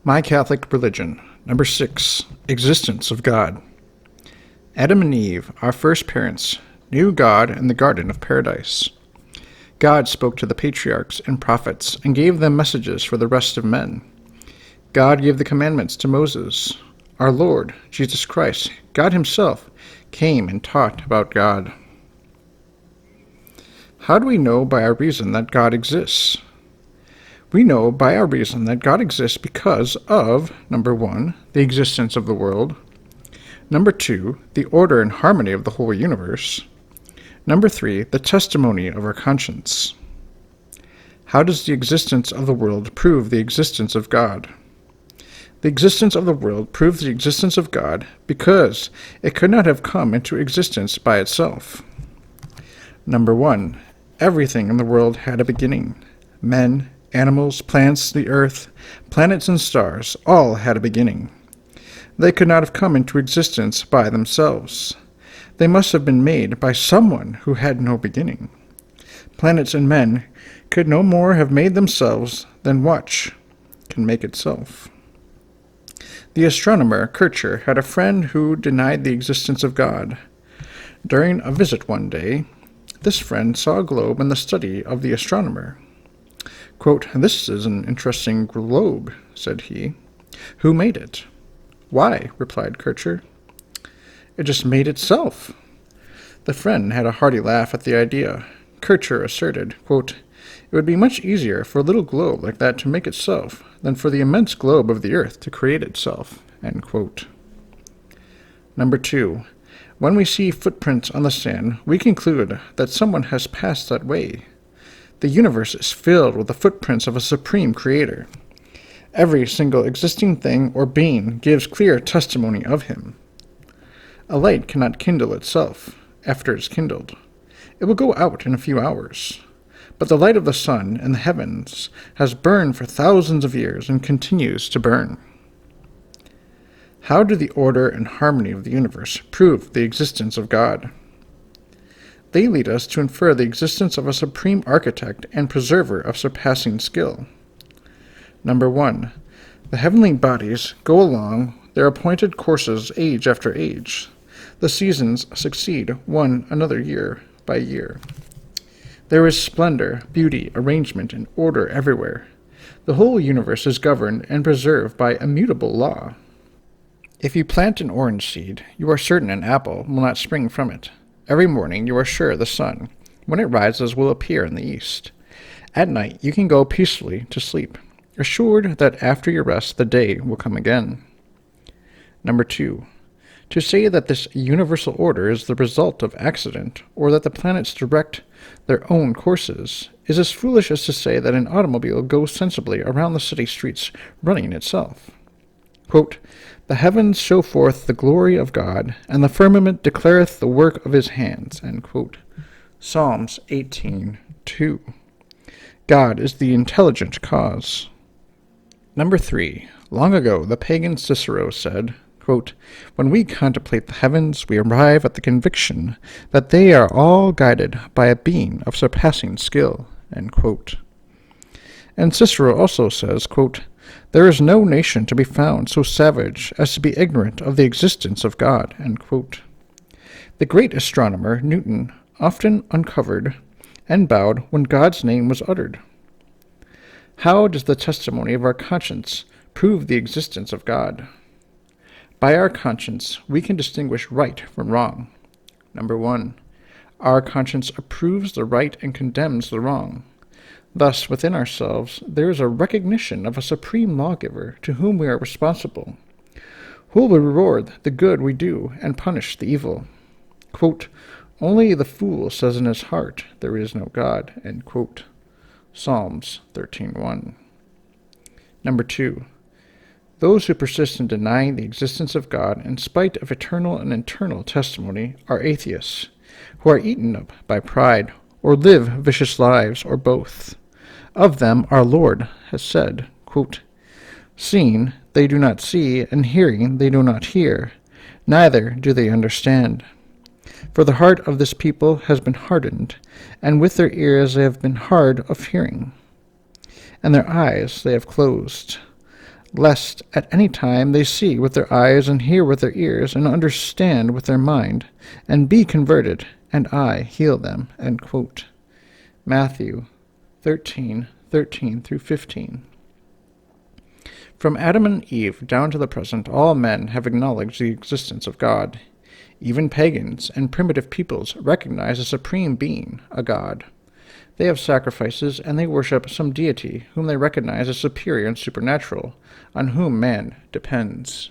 My Catholic Religion. Number 6. Existence of God. Adam and Eve, our first parents, knew God in the Garden of Paradise. God spoke to the patriarchs and prophets and gave them messages for the rest of men. God gave the commandments to Moses. Our Lord, Jesus Christ, God himself, came and taught about God. How do we know by our reason that God exists? We know by our reason that God exists because of, number 1, the existence of the world, number 2, the order and harmony of the whole universe, number 3, the testimony of our conscience. How does the existence of the world prove the existence of God? The existence of the world proves the existence of God because it could not have come into existence by itself. Number 1, everything in the world had a beginning. Men, animals, plants, the earth, planets and stars, all had a beginning. They could not have come into existence by themselves. They must have been made by someone who had no beginning. Planets and men could no more have made themselves than watch can make itself. The astronomer Kircher had a friend who denied the existence of God. During a visit one day, this friend saw a globe in the study of the astronomer. Quote, "This is an interesting globe," said he. "Who made it?" "Why," replied Kircher, "it just made itself." The friend had a hearty laugh at the idea. Kircher asserted, quote, "It would be much easier for a little globe like that to make itself than for the immense globe of the earth to create itself." End quote. Number 2. When we see footprints on the sand, we conclude that someone has passed that way. The universe is filled with the footprints of a supreme creator. Every single existing thing or being gives clear testimony of him. A light cannot kindle itself after it is kindled. It will go out in a few hours. But the light of the sun in the heavens has burned for thousands of years and continues to burn. How do the order and harmony of the universe prove the existence of God? They lead us to infer the existence of a supreme architect and preserver of surpassing skill. Number 1. The heavenly bodies go along their appointed courses age after age. The seasons succeed one another year by year. There is splendor, beauty, arrangement, and order everywhere. The whole universe is governed and preserved by immutable law. If you plant an orange seed, you are certain an apple will not spring from it. Every morning you are sure the sun, when it rises, will appear in the east. At night you can go peacefully to sleep, assured that after your rest the day will come again. Number 2. To say that this universal order is the result of accident, or that the planets direct their own courses, is as foolish as to say that an automobile goes sensibly around the city streets running itself. Quote, "The heavens show forth the glory of God, and the firmament declareth the work of his hands." End quote. Psalms 18:2. God is the intelligent cause. Number 3. Long ago the pagan Cicero said, quote, "When we contemplate the heavens, we arrive at the conviction that they are all guided by a being of surpassing skill." End quote. And Cicero also says, quote, "There is no nation to be found so savage as to be ignorant of the existence of God." End quote. The great astronomer Newton often uncovered and bowed when God's name was uttered. How does the testimony of our conscience prove the existence of God? By our conscience, we can distinguish right from wrong. Number 1. Our conscience approves the right and condemns the wrong. Thus, within ourselves, there is a recognition of a supreme lawgiver to whom we are responsible, who will reward the good we do and punish the evil. Quote, "Only the fool says in his heart, there is no God." End quote. Psalms 13:1. Number 2. Those who persist in denying the existence of God in spite of eternal and internal testimony are atheists, who are eaten up by pride or live vicious lives, or both. Of them our Lord has said, quote, "Seeing they do not see, and hearing they do not hear, neither do they understand. For the heart of this people has been hardened, and with their ears they have been hard of hearing, and their eyes they have closed, lest at any time they see with their eyes and hear with their ears and understand with their mind and be converted, and I heal them." End quote. Matthew 13:13 through 15. From Adam and Eve down to the present, all men have acknowledged the existence of God. Even pagans and primitive peoples recognize a supreme being, a god. They have sacrifices, and they worship some deity whom they recognize as superior and supernatural, on whom man depends.